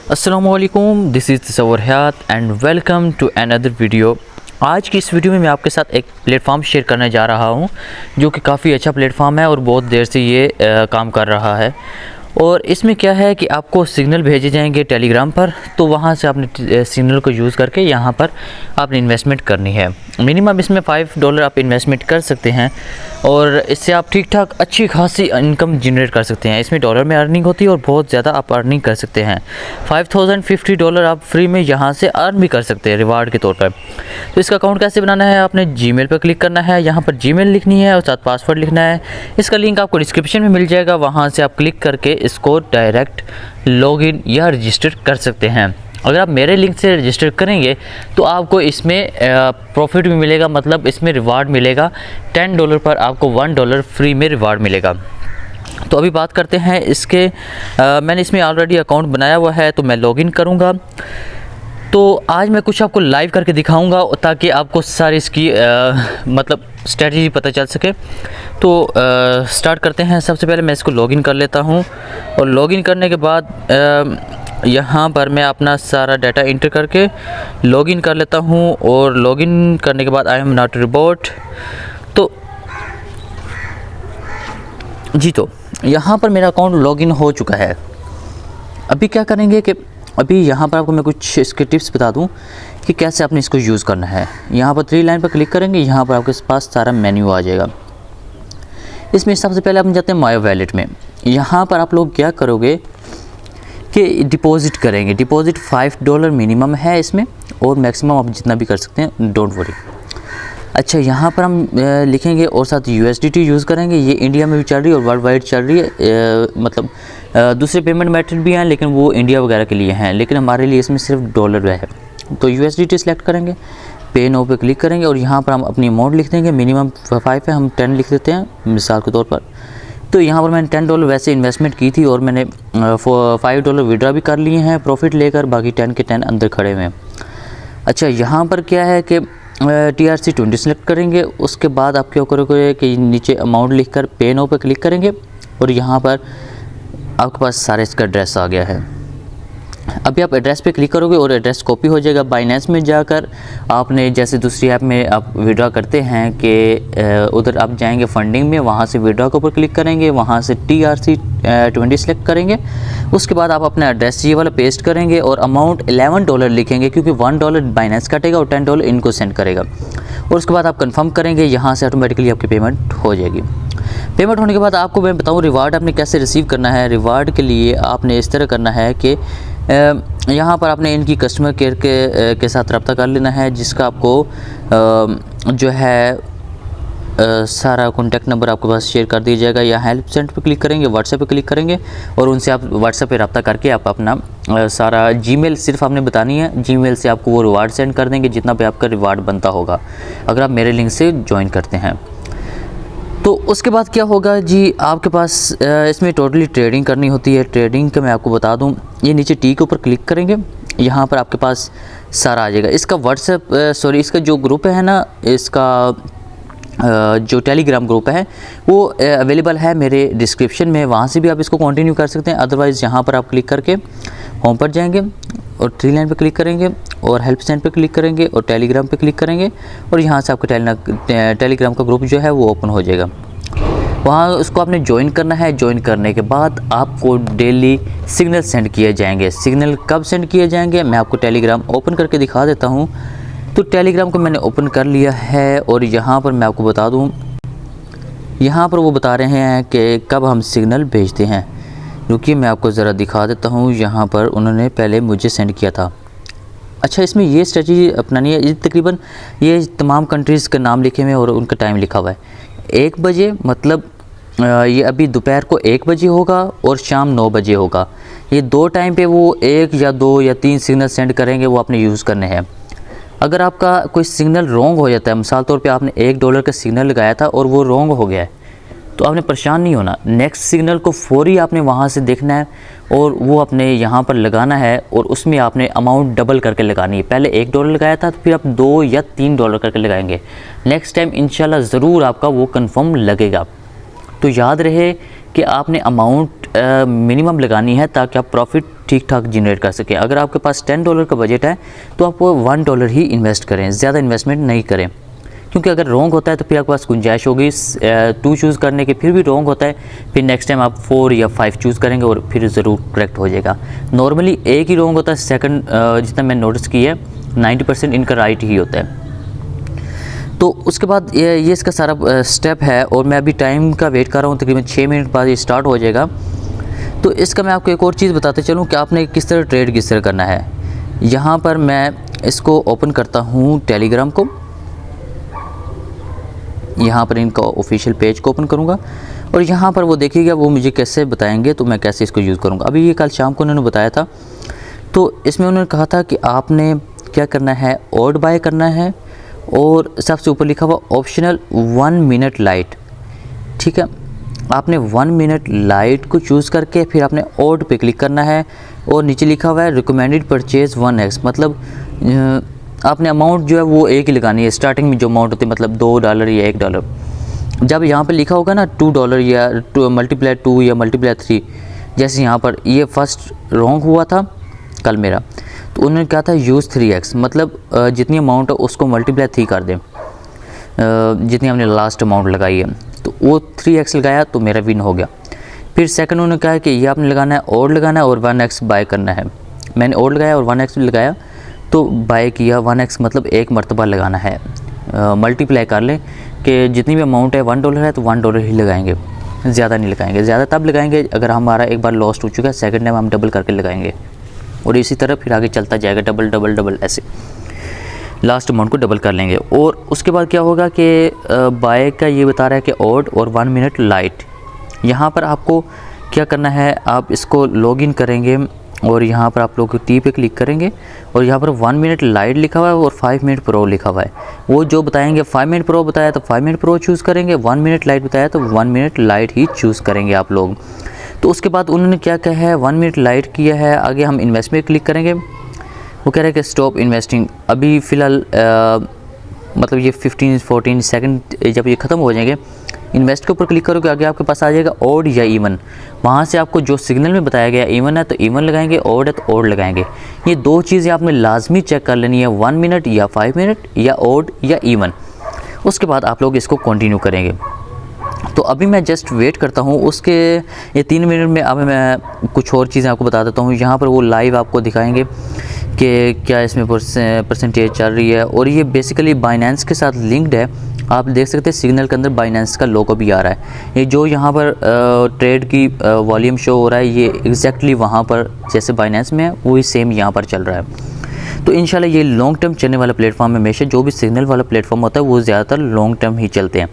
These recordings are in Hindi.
अस्सलामुअलैकुम, this is Tasawwur Hayat and welcome to another video. आज की इस वीडियो में मैं आपके साथ एक प्लेटफॉर्म शेयर करने जा रहा हूं जो कि काफ़ी अच्छा प्लेटफॉर्म है और बहुत देर से ये काम कर रहा है। और इसमें क्या है कि आपको सिग्नल भेजे जाएंगे टेलीग्राम पर, तो वहाँ से आपने सिग्नल को यूज़ करके यहाँ पर आपने इन्वेस्टमेंट करनी है। मिनिमम इसमें $5 आप इन्वेस्टमेंट कर सकते हैं और इससे आप ठीक ठाक अच्छी खासी इनकम जनरेट कर सकते हैं। इसमें डॉलर में अर्निंग होती है और बहुत ज़्यादा आप अर्निंग कर सकते हैं। $5050 आप फ्री में यहाँ से अर्न भी कर सकते हैं रिवार्ड के तौर पर। तो इसका अकाउंट कैसे बनाना है, आपने जीमेल पर क्लिक करना है, यहाँ पर जीमेल लिखनी है और साथ पासवर्ड लिखना है। इसका लिंक आपको डिस्क्रिप्शन में मिल जाएगा, वहाँ से आप क्लिक करके इसको डायरेक्ट लॉगिन या रजिस्टर कर सकते हैं। अगर आप मेरे लिंक से रजिस्टर करेंगे तो आपको इसमें प्रॉफिट भी मिलेगा, मतलब इसमें रिवार्ड मिलेगा। $10 पर आपको $1 फ्री में रिवार्ड मिलेगा। तो अभी बात करते हैं इसके मैंने इसमें ऑलरेडी अकाउंट बनाया हुआ है, तो मैं लॉगिन करूँगा। तो आज मैं कुछ आपको लाइव करके दिखाऊंगा ताकि आपको सारी इसकी मतलब स्ट्रेटजी पता चल सके। तो स्टार्ट करते हैं। सबसे पहले मैं इसको लॉगिन कर लेता हूं और लॉगिन करने के बाद यहाँ पर मैं अपना सारा डाटा इंटर करके लॉगिन कर लेता हूं। और लॉगिन करने के बाद आई एम नॉट रोबोट, तो जी तो यहाँ पर मेरा अकाउंट लॉगिन हो चुका है। अभी क्या करेंगे कि अभी यहाँ पर आपको मैं कुछ इसके टिप्स बता दूँ कि कैसे आपने इसको यूज़ करना है। यहाँ पर 3 लाइन पर क्लिक करेंगे, यहाँ पर आपके पास सारा मेन्यू आ जाएगा। इसमें सबसे पहले आप जाते हैं माय वैलेट में। यहाँ पर आप लोग क्या करोगे कि डिपॉज़िट करेंगे। डिपॉज़िट $5 मिनिमम है इसमें और मैक्सिमम आप जितना भी कर सकते हैं, डोंट वरी। अच्छा, यहाँ पर हम लिखेंगे और साथ USDT यूज़ करेंगे। ये इंडिया में भी चल रही है और वर्ल्ड वाइड चल रही है। मतलब दूसरे पेमेंट मेथड भी हैं लेकिन वो इंडिया वगैरह के लिए हैं, लेकिन हमारे लिए इसमें सिर्फ डॉलर है। तो USDT सेलेक्ट करेंगे, पे नाउ पे क्लिक करेंगे और यहाँ पर हम अपनी अमाउंट लिख देंगे। मिनिमम 5 है, हम 10 लिख देते हैं मिसाल के तौर पर। तो यहाँ पर मैंने $10 वैसे इन्वेस्टमेंट की थी और मैंने $5 विड्रा भी कर लिए हैं प्रॉफिट लेकर, बाकी 10 के 10 अंदर खड़े हुए हैं। अच्छा, यहाँ पर क्या है कि TRC20 सेलेक्ट करेंगे। उसके बाद आप क्या करोगे कि नीचे अमाउंट लिखकर पे नाउ पे क्लिक करेंगे और यहाँ पर आपके पास सारे इसका एड्रेस आ गया है। अभी आप एड्रेस पे क्लिक करोगे और एड्रेस कॉपी हो जाएगा। बाइनेंस में जाकर आपने जैसे दूसरी ऐप में आप विड्रॉ करते हैं कि उधर आप जाएंगे फंडिंग में, वहाँ से विड्रॉ के ऊपर क्लिक करेंगे, वहाँ से TRC20 सेलेक्ट करेंगे। उसके बाद आप अपना एड्रेस ये वाला पेस्ट करेंगे और अमाउंट $11 लिखेंगे, क्योंकि $1 बाइनेंस काटेगा और $10 इनको सेंड करेगा। और उसके बाद आप कंफर्म करेंगे, यहाँ से ऑटोमेटिकली आपकी पेमेंट हो जाएगी। पेमेंट होने के बाद आपको मैं बताऊँ रिवार्ड आपने कैसे रिसीव करना है। रिवार्ड के लिए आपने इस तरह करना है कि यहाँ पर आपने इनकी कस्टमर केयर के साथ रब्ता कर लेना है, जिसका आपको जो है सारा कॉन्टैक्ट नंबर आपके पास शेयर कर दिया जाएगा। या हेल्प सेंटर पे क्लिक करेंगे, व्हाट्सएप पे क्लिक करेंगे और उनसे आप व्हाट्सएप पे रब्ता करके आप अपना सारा जीमेल सिर्फ आपने बतानी है। जीमेल से आपको वो रिवार्ड सेंड कर देंगे जितना भी आपका रिवार्ड बनता होगा, अगर आप मेरे लिंक से ज्वाइन करते हैं। तो उसके बाद क्या होगा जी, आपके पास इसमें टोटली ट्रेडिंग करनी होती है। ट्रेडिंग का मैं आपको बता दूं, ये नीचे टी के ऊपर क्लिक करेंगे, यहाँ पर आपके पास सारा आ जाएगा। इसका इसका जो ग्रुप है ना, इसका जो टेलीग्राम ग्रुप है वो अवेलेबल है मेरे डिस्क्रिप्शन में, वहाँ से भी आप इसको कंटिन्यू कर सकते हैं। अदरवाइज़ यहाँ पर आप क्लिक करके होम पर जाएंगे और 3 लाइन पे क्लिक करेंगे और हेल्प सेंटर पे क्लिक करेंगे और टेलीग्राम पे क्लिक करेंगे और यहाँ से आपका टेलीग्राम का ग्रुप जो है वो ओपन हो जाएगा। वहाँ उसको आपने ज्वाइन करना है। ज्वाइन करने के बाद आपको डेली सिग्नल सेंड किए जाएंगे। सिग्नल कब सेंड किए जाएंगे मैं आपको टेलीग्राम ओपन करके दिखा देता हूँ। तो टेलीग्राम को मैंने ओपन कर लिया है और यहाँ पर मैं आपको बता दूँ, यहाँ पर वो बता रहे हैं कि कब हम सिग्नल भेजते हैं। रुकिए मैं आपको ज़रा दिखा देता हूँ। यहाँ पर उन्होंने पहले मुझे सेंड किया था। अच्छा, इसमें ये स्ट्रेटजी अपनानी है। तकरीबन ये तमाम कंट्रीज़ के नाम लिखे हुए हैं और उनका टाइम लिखा हुआ है। 1 बजे, मतलब ये अभी दोपहर को 1 बजे होगा और शाम 9 बजे होगा। ये 2 टाइम पे वो 1 या 2 या 3 सिग्नल सेंड करेंगे, वो आपने यूज़ करने हैं। अगर आपका कोई सिग्नल रॉन्ग हो जाता है, मिसाल तौर पे आपने $1 का सिग्नल लगाया था और वो रॉन्ग हो गया है, तो आपने परेशान नहीं होना। नेक्स्ट सिग्नल को फौरी आपने वहाँ से देखना है और वो अपने यहाँ पर लगाना है और उसमें आपने अमाउंट डबल करके लगानी है। पहले $1 लगाया था तो फिर आप $2 या $3 करके लगाएंगे। नेक्स्ट टाइम इंशाल्लाह ज़रूर आपका वो कंफर्म लगेगा। तो याद रहे कि आपने अमाउंट मिनिमम लगानी है ताकि आप प्रॉफिट ठीक ठाक जनरेट कर सकें। अगर आपके पास $10 का बजट है तो आप वो $1 ही इन्वेस्ट करें, ज़्यादा इन्वेस्टमेंट नहीं करें, क्योंकि अगर रॉन्ग होता है तो फिर आपके पास गुंजाइश होगी 2 चूज़ करने की, फिर भी रॉन्ग होता है, फिर नेक्स्ट टाइम आप 4 या 5 चूज़ करेंगे और फिर ज़रूर करेक्ट हो जाएगा। नॉर्मली एक ही रॉन्ग होता है, सेकंड जितना मैं नोटिस किया है 90% इनका राइट ही होता है। तो उसके बाद ये इसका सारा स्टेप है और मैं अभी टाइम का वेट कर रहा हूँ, तकरीबन 6 मिनट बाद ये स्टार्ट हो जाएगा। तो इसका मैं आपको एक और चीज़ बताते चलूँ कि आपने किस तरह ट्रेड किस तरह करना है। यहाँ पर मैं इसको ओपन करता हूँ टेलीग्राम को, यहाँ पर इनका ऑफिशियल पेज को ओपन करूँगा और यहाँ पर वो देखिएगा वो मुझे कैसे बताएंगे, तो मैं कैसे इसको यूज़ करूँगा। अभी ये कल शाम को उन्होंने बताया था, तो इसमें उन्होंने कहा था कि आपने क्या करना है, ऑर्ड बाय करना है और सबसे ऊपर लिखा हुआ ऑप्शनल 1 मिनट लाइट, ठीक है। आपने 1 मिनट लाइट को चूज़ करके फिर आपने ऑर्ड पे क्लिक करना है और नीचे लिखा हुआ है रिकमेंडेड परचेज़ 1x, मतलब आपने अमाउंट जो है वो एक ही लगानी है। स्टार्टिंग में जो अमाउंट होती है मतलब $2 या $1, जब यहाँ पे लिखा होगा ना $2 या मल्टीप्लाई 2 या मल्टीप्लाई 3, जैसे यहाँ पर ये फर्स्ट रॉन्ग हुआ था कल मेरा, तो उन्होंने कहा था यूज़ 3x, मतलब जितनी अमाउंट है उसको मल्टीप्लाई 3 कर दें, जितनी हमने लास्ट अमाउंट लगाई है, तो वो 3x लगाया तो मेरा विन हो गया। फिर सेकंड उन्होंने कहा कि ये आपने लगाना है, और लगाना है और 1x बाय करना है। मैंने और लगाया और 1x भी लगाया, तो बाय किया 1x, मतलब एक मरतबा लगाना है। मल्टीप्लाई कर लें कि जितनी भी अमाउंट है $1 है तो $1 ही लगाएंगे, ज़्यादा नहीं लगाएंगे। ज़्यादा तब लगाएंगे अगर हमारा एक बार लॉस्ट हो चुका है, सेकंड टाइम हम डबल करके लगाएंगे और इसी तरह फिर आगे चलता जाएगा, डबल डबल डबल, ऐसे लास्ट अमाउंट को डबल कर लेंगे। और उसके बाद क्या होगा कि बाय का ये बता रहा है कि ऑड और 1 मिनट लाइट। यहाँ पर आपको क्या करना है, आप इसको लॉगिन करेंगे और यहाँ पर आप लोग टी पे क्लिक करेंगे और यहाँ पर 1 मिनट लाइट लिखा हुआ है और 5 मिनट प्रो लिखा हुआ है। वो जो बताएंगे 5 मिनट प्रो बताया तो 5 मिनट प्रो चूज़ करेंगे, 1 मिनट लाइट बताया तो 1 मिनट लाइट ही चूज़ करेंगे आप लोग। तो उसके बाद उन्होंने क्या कहा है, 1 मिनट लाइट किया है। आगे हम इन्वेस्ट में क्लिक करेंगे, वो कह रहे हैं कि स्टॉप इन्वेस्टिंग। अभी फ़िलहाल मतलब ये 15-14 सेकंड जब ये ख़त्म हो जाएंगे, इन्वेस्ट के ऊपर क्लिक करोगे, आगे आपके पास आ जाएगा ऑड या इवन। वहाँ से आपको जो सिग्नल में बताया गया इवन है तो इवन लगाएंगे, ऑड है तो ऑड लगाएंगे। ये 2 चीज़ें आपने लाजमी चेक कर लेनी है, 1 मिनट या 5 मिनट या ऑड या इवन। उसके बाद आप लोग इसको कंटिन्यू करेंगे। तो अभी मैं जस्ट वेट करता हूँ उसके ये 3 मिनट में। अब मैं कुछ और चीज़ें आपको बता देता हूँ। यहाँ पर वो लाइव आपको दिखाएंगे कि क्या इसमें परसेंटेज चल रही है, और ये बेसिकली बाइनेंस के साथ लिंक्ड है। आप देख सकते हैं सिग्नल के अंदर बाइनेंस का लोगो भी आ रहा है। ये जो यहाँ पर ट्रेड की वॉल्यूम शो हो रहा है, ये एग्जैक्टली वहाँ पर जैसे बाइनेंस में है वही सेम यहाँ पर चल रहा है। तो इंशाल्लाह ये लॉन्ग टर्म चलने वाला प्लेटफॉर्म है। हमेशा जो भी सिग्नल वाला प्लेटफॉर्म होता है वो ज़्यादातर लॉन्ग टर्म ही चलते हैं।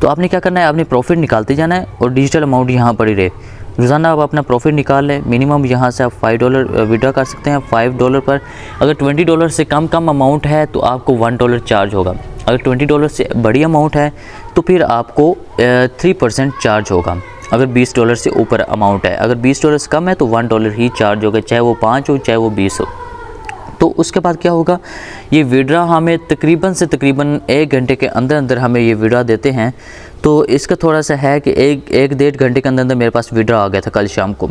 तो आपने क्या करना है, आपने प्रॉफिट निकालते जाना है और डिजिटल अमाउंट यहाँ पर ही रहे। रोज़ाना आप अपना प्रॉफिट निकाल लें। मिनिमम यहाँ से आप $5 विड्रॉ कर सकते हैं। $5 पर अगर $20 से कम अमाउंट है तो आपको $1 चार्ज होगा। अगर $20 से बड़ी अमाउंट है तो फिर आपको 3% चार्ज होगा। अगर $20 से ऊपर अमाउंट है, अगर $20 से कम है तो $1 ही चार्ज होगा, चाहे वो 5 हो चाहे वो 20 हो। तो उसके बाद क्या होगा, ये विड्रा हमें तकरीबन से तकरीबन 1 घंटे के अंदर अंदर हमें ये विड्रा देते हैं। तो इसका थोड़ा सा है कि एक 1.5 घंटे के अंदर अंदर मेरे पास विड्रा आ गया था कल शाम को।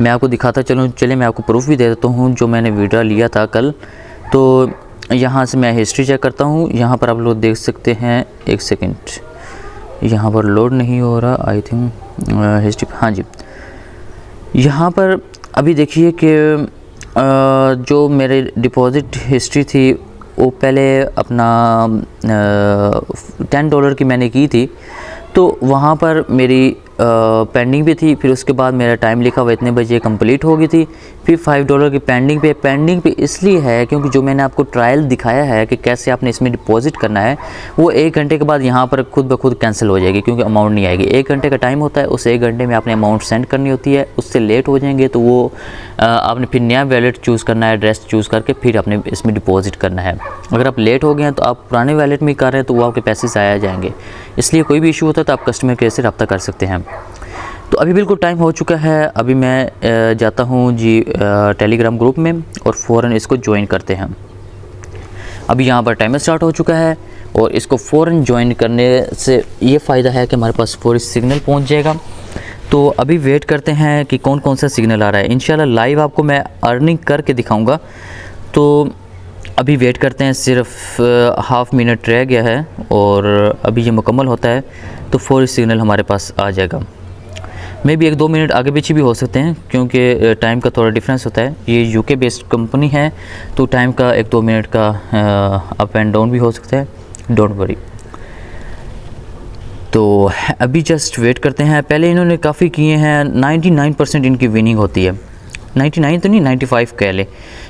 मैं आपको दिखाता चलिए मैं आपको प्रूफ भी दे देता हूँ जो मैंने विड्रा लिया था कल। तो यहाँ से मैं हिस्ट्री चेक करता हूँ। यहाँ पर आप लोग देख सकते हैं, 1 सेकेंड, यहाँ पर लोड नहीं हो रहा आई थिंक हिस्ट्री। हाँ जी, यहाँ पर अभी देखिए कि जो मेरे डिपॉज़िट हिस्ट्री थी वो पहले अपना $10 की मैंने की थी, तो वहाँ पर मेरी पेंडिंग भी थी। फिर उसके बाद मेरा टाइम लिखा हुआ इतने बजे कंप्लीट हो गई थी। फिर $5 की पेंडिंग पे इसलिए है क्योंकि जो मैंने आपको ट्रायल दिखाया है कि कैसे आपने इसमें डिपॉजिट करना है, वो 1 घंटे के बाद यहाँ पर खुद ब खुद कैंसिल हो जाएगी क्योंकि अमाउंट नहीं आएगी। 1 घंटे का टाइम होता है, उस 1 घंटे में आपने अमाउंट सेंड करनी होती है। उससे लेट हो जाएंगे तो वो आपने फिर नया वैलेट चूज़ करना है, एड्रेस चूज़ करके फिर आपने इसमें डिपॉजिट करना है। अगर आप लेट हो गए हैं तो आप पुराने वैलेट में कर रहे हैं तो वो आपके पैसे ज़ाया जाएंगे। इसलिए कोई भी इशू होता है तो आप कस्टमर केयर से रब्ता कर सकते हैं। तो अभी बिल्कुल टाइम हो चुका है। अभी मैं जाता हूँ जी टेलीग्राम ग्रुप में और फ़ौरन इसको ज्वाइन करते हैं। अभी यहाँ पर टाइमर स्टार्ट हो चुका है और इसको फ़ौरन ज्वाइन करने से ये फ़ायदा है कि हमारे पास फौरी सिग्नल पहुँच जाएगा। तो अभी वेट करते हैं कि कौन कौन सा सिग्नल आ रहा है। इंशाल्लाह लाइव आपको मैं अर्निंग करके दिखाऊंगा। तो अभी वेट करते हैं, सिर्फ हाफ मिनट रह गया है और अभी ये मुकम्मल होता है तो फौरी सिग्नल हमारे पास आ जाएगा। मे भी 1-2 मिनट आगे पीछे भी हो सकते हैं क्योंकि टाइम का थोड़ा डिफरेंस होता है। ये यूके बेस्ड कंपनी है तो टाइम का 1-2 मिनट का अप एंड डाउन भी हो सकता है, डोंट वरी। तो अभी जस्ट वेट करते हैं। पहले इन्होंने काफ़ी किए हैं, 99% इनकी विनिंग होती है। 99 तो नहीं, 95 कह लें,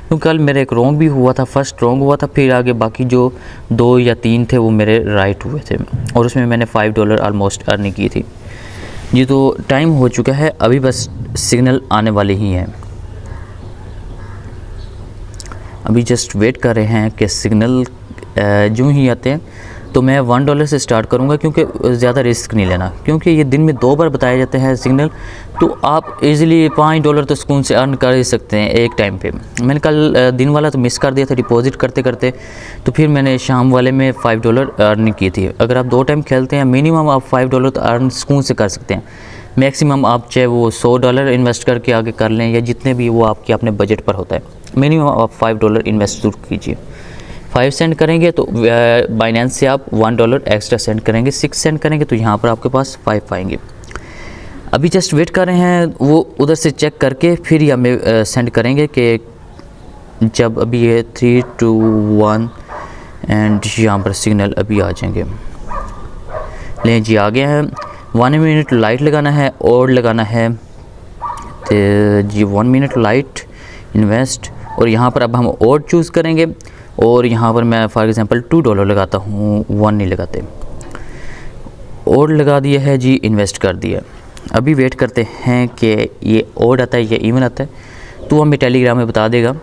क्योंकि कल मेरा एक रॉन्ग भी हुआ था, फर्स्ट रॉन्ग हुआ था, फिर आगे बाकी जो 2 या 3 थे वो मेरे राइट हुए थे और उसमें मैंने $5 ऑलमोस्ट अर्निंग की थी। ये तो टाइम हो चुका है, अभी बस सिग्नल आने वाले ही हैं। अभी जस्ट वेट कर रहे हैं कि सिग्नल जो ही आते हैं तो मैं $1 से स्टार्ट करूंगा क्योंकि ज़्यादा रिस्क नहीं लेना, क्योंकि ये दिन में 2 बार बताए जाते हैं सिग्नल, तो आप इजीली $5 तो सुकून से अर्न कर ही सकते हैं एक टाइम पे। मैंने कल दिन वाला तो मिस कर दिया था डिपॉजिट करते करते, तो फिर मैंने शाम वाले में $5 अर्न की थी। अगर आप 2 टाइम खेलते हैं मिनिमम आप $5 तो अर्न सुकून से कर सकते हैं। मैक्सिमम आप चाहे वो $100 इन्वेस्ट करके आगे कर लें या जितने भी वो आपके अपने बजट पर होता है, मिनिमम आप $5 इन्वेस्ट जरूर कीजिए। 5 सेंड करेंगे तो बाइनेंस से आप $1 एक्स्ट्रा सेंड करेंगे, 6 सेंड करेंगे तो यहाँ पर आपके पास 5 आएंगे। अभी जस्ट वेट कर रहे हैं, वो उधर से चेक करके फिर ही हमें सेंड करेंगे कि जब अभी ये 3, 2, 1 एंड यहाँ पर सिग्नल अभी आ जाएंगे। लें जी आ गया है। 1 मिनट लाइट लगाना है और लगाना है तो जी 1 मिनट लाइट इन्वेस्ट, और यहाँ पर अब हम और चूज़ करेंगे और यहाँ पर मैं फॉर एग्ज़ाम्पल $2 लगाता हूँ, 1 नहीं लगाते। और लगा दिया है जी, इन्वेस्ट कर दिया। अभी वेट करते हैं कि ये ओड आता है या इवन आता है, तो हमें टेलीग्राम में बता देगा।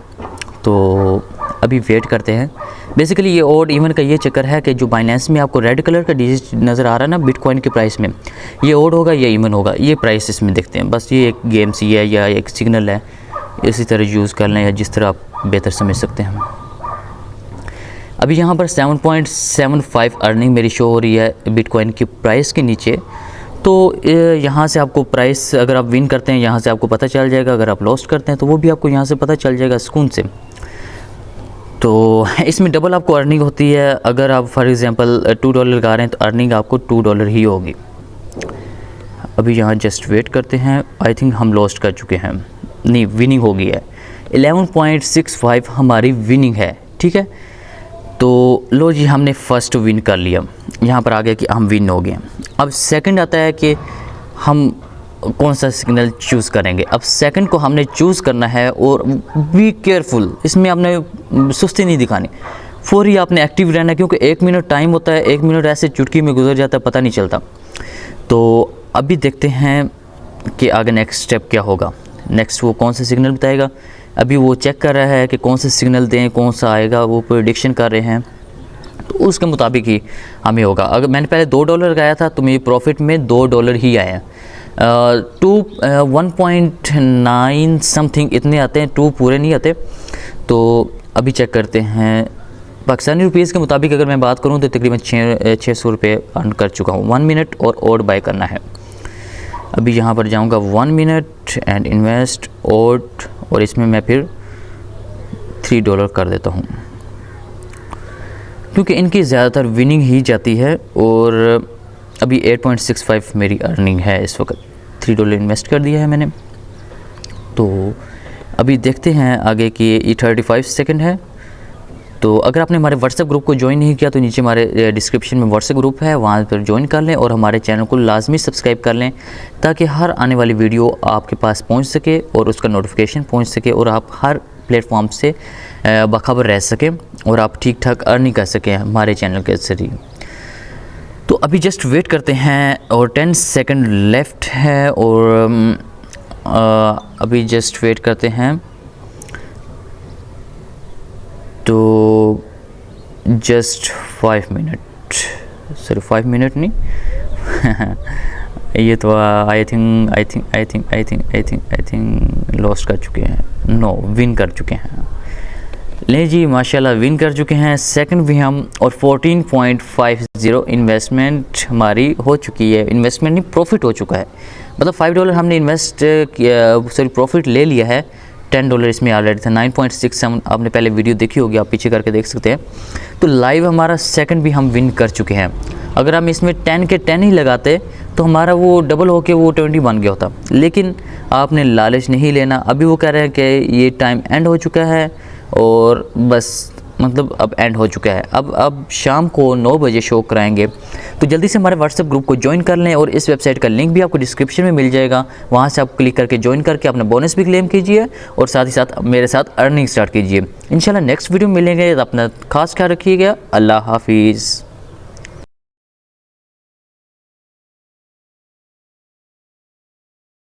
तो अभी वेट करते हैं। बेसिकली ये ओड इवन का ये चक्कर है कि जो बाइनेंस में आपको रेड कलर का डिजिट नज़र आ रहा है ना बिटकॉइन के प्राइस में, ये ओड होगा या इवन होगा, ये प्राइस इसमें देखते हैं। बस ये एक गेम सी है या एक सिग्नल है, इसी तरह यूज़ कर लें या जिस तरह आप बेहतर समझ सकते हैं। अभी यहाँ पर 7.75 अर्निंग मेरी शो हो रही है बिटकॉइन की प्राइस के नीचे। तो यहाँ से आपको प्राइस अगर आप विन करते हैं यहाँ से आपको पता चल जाएगा, अगर आप लॉस्ट करते हैं तो वो भी आपको यहाँ से पता चल जाएगा सुकून से। तो इसमें डबल आपको अर्निंग होती है। अगर आप फॉर एग्ज़ाम्पल $2 लगा रहे हैं तो अर्निंग आपको $2 ही होगी। अभी यहाँ जस्ट वेट करते हैं। आई थिंक हम लॉस्ट कर चुके हैं, नहीं विनिंग हो गई है। 11.65 हमारी विनिंग है, ठीक है। तो लो जी हमने फ़र्स्ट विन कर लिया, यहाँ पर आ गया कि हम विन हो गए। अब सेकंड आता है कि हम कौन सा सिग्नल चूज़ करेंगे। अब सेकंड को हमने चूज़ करना है और बी केयरफुल, इसमें आपने सुस्ती नहीं दिखानी, फौरी आपने एक्टिव रहना है, क्योंकि 1 मिनट टाइम होता है, 1 मिनट ऐसे चुटकी में गुजर जाता है, पता नहीं चलता। तो अभी देखते हैं कि आगे नेक्स्ट स्टेप क्या होगा, नेक्स्ट वो कौन सा सिग्नल बताएगा। अभी वो चेक कर रहा है कि कौन सा सिग्नल दें, कौन सा आएगा, वो प्रेडिक्शन कर रहे हैं, तो उसके मुताबिक ही हमें होगा। अगर मैंने पहले $2 लगाया था तो मेरी प्रॉफिट में $2 ही आए हैं। 1.9 समथिंग इतने आते हैं, 2 पूरे नहीं आते। तो अभी चेक करते हैं पाकिस्तानी रुपीज़ के मुताबिक अगर मैं बात करूं तो तकरीबन 600 रुपये अर्न कर चुका हूं। 1 मिनट और ओड बाय करना है। अभी यहाँ पर जाऊंगा 1 मिनट एंड इन्वेस्ट ओड, और इसमें मैं फिर $3 कर देता हूँ, क्योंकि इनकी ज़्यादातर विनिंग ही जाती है। और अभी 8.65 मेरी अर्निंग है इस वक्त, $3 इन्वेस्ट कर दिया है मैंने। तो अभी देखते हैं आगे कि ये 35 सेकंड है। तो अगर आपने हमारे व्हाट्सएप ग्रुप को ज्वाइन नहीं किया तो नीचे हमारे डिस्क्रिप्शन में व्हाट्सएप ग्रुप है, वहाँ पर ज्वाइन कर लें और हमारे चैनल को लाजमी सब्सक्राइब कर लें, ताकि हर आने वाली वीडियो आपके पास पहुँच सके और उसका नोटिफिकेशन पहुँच सके और आप हर प्लेटफॉर्म से बाखबर रह सकें और आप ठीक ठाक अर्निंग कर सकें हमारे चैनल के ज़रिए। तो अभी जस्ट वेट करते हैं और 10 सेकंड लेफ़्ट है और अभी जस्ट वेट करते हैं। तो जस्ट 5 मिनट, सॉरी 5 मिनट नहीं ये तो आई थिंक लॉस्ट कर चुके हैं, नो विन कर चुके हैं। ले जी माशाल्लाह विन कर चुके हैं, सेकंड भी हम, और 14.50 इन्वेस्टमेंट हमारी हो चुकी है। इन्वेस्टमेंट नहीं, प्रॉफिट हो चुका है। मतलब $5 हमने इन्वेस्ट किया, सॉरी प्रॉफिट ले लिया है। $10 इसमें ऑलरेडी था। 9.67 आपने पहले वीडियो देखी होगी, आप पीछे करके देख सकते हैं। तो लाइव हमारा सेकंड भी हम विन कर चुके हैं। अगर हम इसमें 10 के 10 ही लगाते तो हमारा वो डबल होके वो 20 बन गया होता, लेकिन आपने लालच नहीं लेना। अभी वो कह रहे हैं कि ये टाइम एंड हो चुका है और बस मतलब अब एंड हो चुका है। अब शाम को 9 बजे शो कराएंगे, तो जल्दी से हमारे व्हाट्सएप ग्रुप को ज्वाइन कर लें, और इस वेबसाइट का लिंक भी आपको डिस्क्रिप्शन में मिल जाएगा। वहाँ से आप क्लिक करके ज्वाइन करके अपना बोनस भी क्लेम कीजिए, और साथ ही साथ मेरे साथ अर्निंग स्टार्ट कीजिए। इंशाल्लाह नेक्स्ट वीडियो में मिलेंगे। अपना खास ख्याल रखिएगा। अल्लाह हाफिज़।